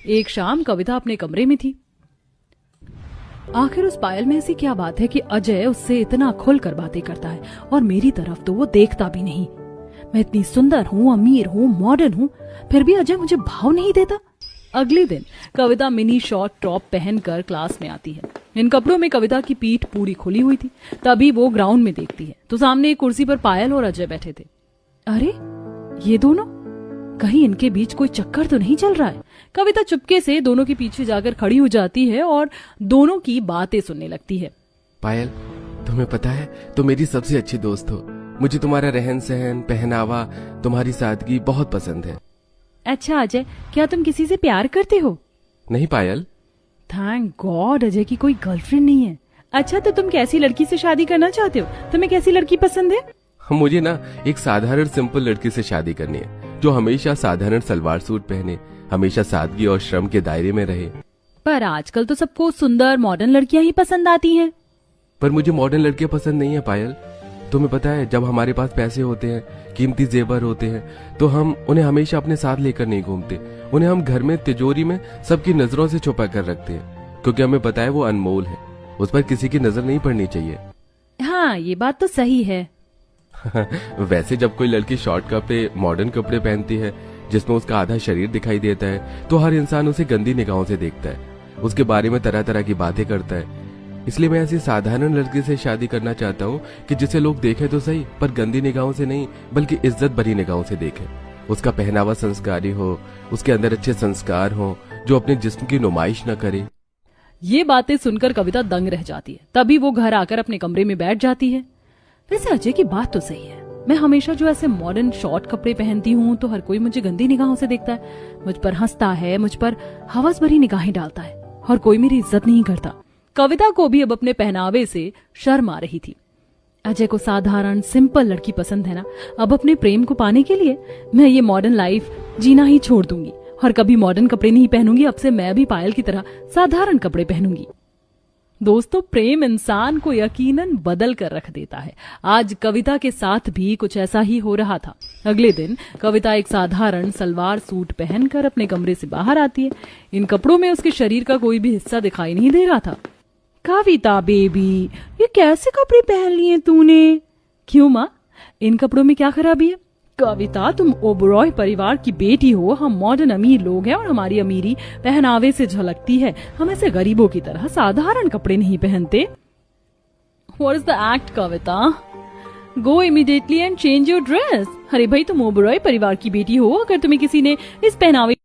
एक शाम कविता अपने कमरे में थी। आखिर उस पायल में ऐसी क्या बात है कि अजय उससे इतना खुलकर बातें करता है और मेरी तरफ तो वो देखता भी नहीं। मैं इतनी सुंदर हूँ, अमीर हूँ, मॉडर्न हूँ, फिर भी अजय मुझे भाव नहीं देता। अगले दिन कविता मिनी शॉर्ट टॉप पहनकर क्लास में आती है। इन कपड़ों में कविता की पीठ पूरी खुली हुई थी। तभी वो ग्राउंड में देखती है तो सामने एक कुर्सी पर पायल और अजय बैठे थे। अरे ये दोनों, कहीं इनके बीच कोई चक्कर तो नहीं चल रहा है। कविता चुपके से दोनों के पीछे जाकर खड़ी हो जाती है और दोनों की बातें सुनने लगती है। पायल, तुम्हें पता है तुम मेरी सबसे अच्छी दोस्त हो। मुझे तुम्हारा रहन सहन, पहनावा, तुम्हारी सादगी बहुत पसंद है। अच्छा अजय, क्या तुम किसी से प्यार करते हो? नहीं पायल। थैंक गॉड अजय की कोई गर्लफ्रेंड नहीं है। अच्छा तो तुम कैसी लड़की से शादी करना चाहते हो? तुम्हें कैसी लड़की पसंद है? मुझे ना एक साधारण सिंपल लड़की से शादी करनी है जो हमेशा साधारण सलवार सूट पहने, हमेशा सादगी और श्रम के दायरे में रहे। पर आजकल तो सबको सुंदर मॉडर्न लड़कियां ही पसंद आती हैं। पर मुझे मॉडर्न लड़कियां पसंद नहीं है पायल। तुम्हें पता है जब हमारे पास पैसे होते हैं, कीमती जेवर होते हैं, तो हम उन्हें हमेशा अपने साथ लेकर नहीं घूमते। उन्हें हम घर में तिजोरी में सबकी नजरों से छुपा कर रखते हैं क्योंकि हमें पता है वो अनमोल है, उस पर किसी की नजर नहीं पड़नी चाहिए। हाँ ये बात तो सही है। वैसे जब कोई लड़की शॉर्ट कपड़े, मॉडर्न कपड़े पहनती है जिसमें उसका आधा शरीर दिखाई देता है तो हर इंसान उसे गंदी निगाहों से देखता है, उसके बारे में तरह तरह की बातें करता है। इसलिए मैं ऐसी साधारण लड़की से शादी करना चाहता हूँ कि जिसे लोग देखें तो सही पर गंदी निगाहों से नहीं बल्कि इज्जत भरी निगाहों से देखें। उसका पहनावा संस्कारी हो, उसके अंदर अच्छे संस्कार हो, जो अपने जिस्म की नुमाइश न करे। ये बातें सुनकर कविता दंग रह जाती है। तभी वो घर आकर अपने कमरे में बैठ जाती है। वैसे अजय की बात तो सही है। मैं हमेशा जो ऐसे मॉडर्न शॉर्ट कपड़े पहनती हूँ तो हर कोई मुझे गंदी निगाहों से देखता है, मुझ पर हंसता है, मुझ पर हवस भरी निगाहें डालता है और कोई मेरी इज्जत नहीं करता। कविता को भी अब अपने पहनावे से शर्म आ रही थी। अजय को साधारण सिंपल लड़की पसंद है ना, अब अपने प्रेम को पाने के लिए मैं ये मॉडर्न लाइफ जीना ही छोड़ दूंगी और कभी मॉडर्न कपड़े नहीं पहनूंगी। अब से मैं भी पायल की तरह साधारण कपड़े पहनूंगी। दोस्तों, प्रेम इंसान को यकीनन बदल कर रख देता है। आज कविता के साथ भी कुछ ऐसा ही हो रहा था। अगले दिन कविता एक साधारण सलवार सूट पहनकर अपने कमरे से बाहर आती है। इन कपड़ों में उसके शरीर का कोई भी हिस्सा दिखाई नहीं दे रहा था। कविता बेबी, ये कैसे कपड़े पहन लिए तूने? क्यों माँ, इन कपड़ों में क्या खराबी है? कविता, तुम ओबरॉय परिवार की बेटी हो, हम मॉडर्न अमीर लोग हैं और हमारी अमीरी पहनावे से झलकती है। हम ऐसे गरीबों की तरह साधारण कपड़े नहीं पहनते। What is the act, Kavita? Go immediately and change your dress. अरे भाई, तुम ओबरॉय परिवार की बेटी हो, अगर तुम्हें किसी ने इस पहनावे